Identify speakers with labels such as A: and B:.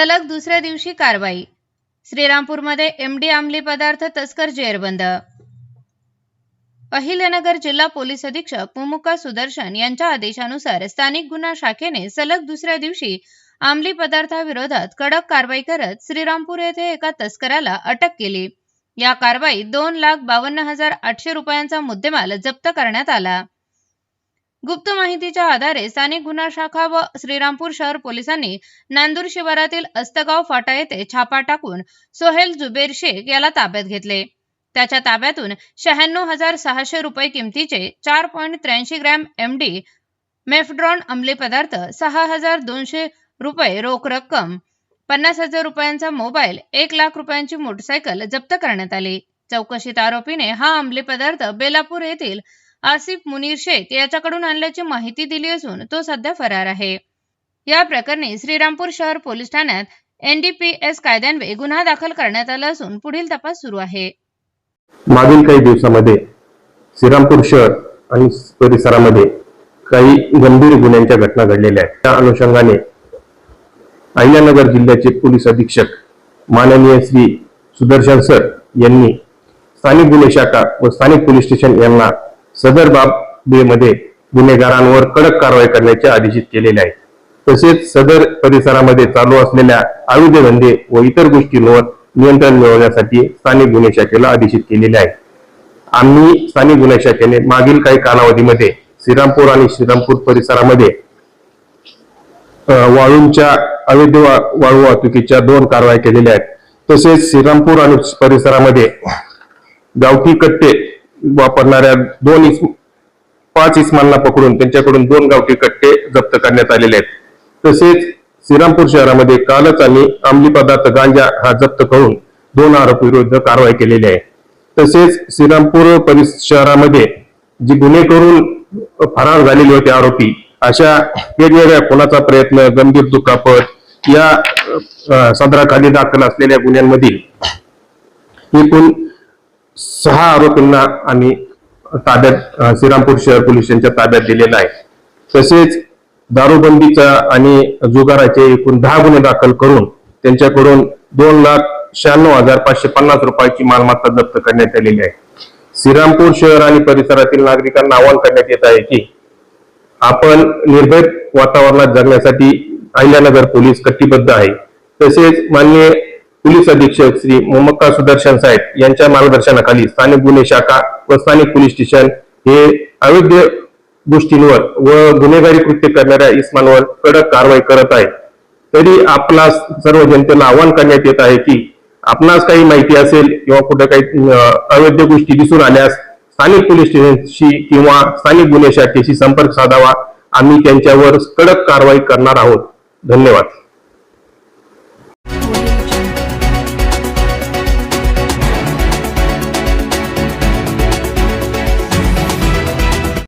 A: सलग दुसऱ्या दिवशी कारवाई। श्रीरामपूरमध्ये एमडी अंमली पदार्थ तस्कर जेरबंद। अहिल्यानगर जिल्हा पोलीस अधीक्षक मुमुक्का सुदर्शन यांच्या आदेशानुसार स्थानिक गुन्हा शाखेने सलग दुसऱ्या दिवशी अंमली पदार्थाविरोधात कडक कारवाई करत श्रीरामपूर येथे एका तस्कराला अटक केली। या कारवाईत 2,52,800 रुपयांचा मुद्देमाल जप्त करण्यात आला। गुप्त माहितीच्या आधारे स्थानिक गुन्हा शाखा व श्रीरामपूर शहर पोलिसांनी नांदूर शिवारातील अस्तगाव फाटा येथे छापा टाकून सोहेल जुबेर शेख याला ताब्यात घेतले। त्याच्या ताब्यातून 96,600 रुपये किमतीचे 4.83 ग्रॅम एमडी मेफड्रॉन अंमली पदार्थ, 6,200 रुपये रोख रक्कम, 50,000 रुपयांचा मोबाईल, 1 लाख रुपयांची मोटरसायकल जप्त करण्यात आली। चौकशीत आरोपीने हा अंमली पदार्थ बेलापूर येथील आसिफ मुनीर शेख याच्याकडून आणल्याची माहिती दिली असून तो सध्या फरार आहे। या प्रकरणी श्रीरामपूर शहर पोलीस ठाण्यात एनडीपीएस कायद्यान्वये गुन्हा दाखल करण्यात आला असून पुढील तपास सुरू आहे।
B: मागील काही दिवसांमध्ये श्रीरामपूर शहर आणि परिसरामध्ये काही गंभीर गुन्ह्यांच्या घटना घडलेल्या आहेत। त्या अनुषंगाने अहिल्यानगर जिल्ह्याचे पोलीस अधीक्षक माननीय श्री सुदर्शन सर यांनी स्थानिक गुन्हे शाखा व स्थानिक पोलीस स्टेशन यांना सदर बाबीमध्ये गुन्हेगारांवर कडक कारवाई करण्याचे आदेशित केलेले आहे। तसेच सदर परिसरामध्ये चालू असलेल्या अवैध धंदे व इतर गोष्टींवर नियंत्रण मिळवण्यासाठी स्थानिक गुन्हे शाखेला आदेशित केलेले आहे। आम्ही स्थानिक गुन्हे शाखेने मागील काही कालावधीमध्ये श्रीरामपूर आणि श्रीरामपूर परिसरामध्ये वाळूंच्या अवैध वाळू वाहतुकीच्या 2 कारवाया केलेल्या आहेत। तसेच श्रीरामपूर आणि परिसरामध्ये गावठी कट्टे वापरणाऱ्या 5 इसमांना पकडून त्यांच्याकडून 2 गावठी कट्टे जप्त करण्यात आलेले आहेत। तसेच श्रीरामपूर शहरामध्ये कालच आम्ही अंमली पदार्थ गांजा हा जप्त करून 2 आरोपी विरुद्ध कारवाई केलेली आहे। तसेच श्रीरामपूर शहरामध्ये जी गुन्हे करून फरार झालेले होते आरोपी, अशा वेगवेगळ्या खुनाचा प्रयत्न, गंभीर दुखापत या सदराखाली दाखल असलेल्या गुन्ह्यांमधील एकूण 6 आरोपींना आम्ही ताब्यात श्रीरामपूर शहर पोलीस स्टेशनच्या ताब्यात दिलेला आहे। तसेच दारूबंदीचा आणि जुगाराचे एकूण 10 गुन्हे दाखल करून त्यांच्याकडून 2,96,550 रुपयाची मालमत्ता जप्त करण्यात आलेली आहे। श्रीरामपूर शहर आणि परिसरातील नागरिकांना आवाहन करण्यात येत आहे की आपण निर्भय वातावरणात जगण्यासाठी अहिल्यानगर पोलीस कटिबद्ध आहे। तसेच माननीय पोलीस अधीक्षक श्री मुमुक्का सुदर्शन साहेब यांच्या मार्गदर्शनाखाली स्थानिक गुन्हे शाखा व स्थानिक पोलीस स्टेशन हे अवैध गोष्टींवर व गुन्हेगारी कृत्य करणाऱ्या इस्मांवर कडक कारवाई करत आहे। तरी आपणास सर्व जनतेला आवाहन करण्यात येत आहे की आपणास काही माहिती असेल किंवा कुठे काही अवैध गोष्टी दिसून आल्यास स्थानिक पोलीस स्टेशनशी किंवा स्थानिक गुन्हे शाखेशी संपर्क साधावा। आम्ही त्यांच्यावर कडक कारवाई करणार आहोत। धन्यवाद।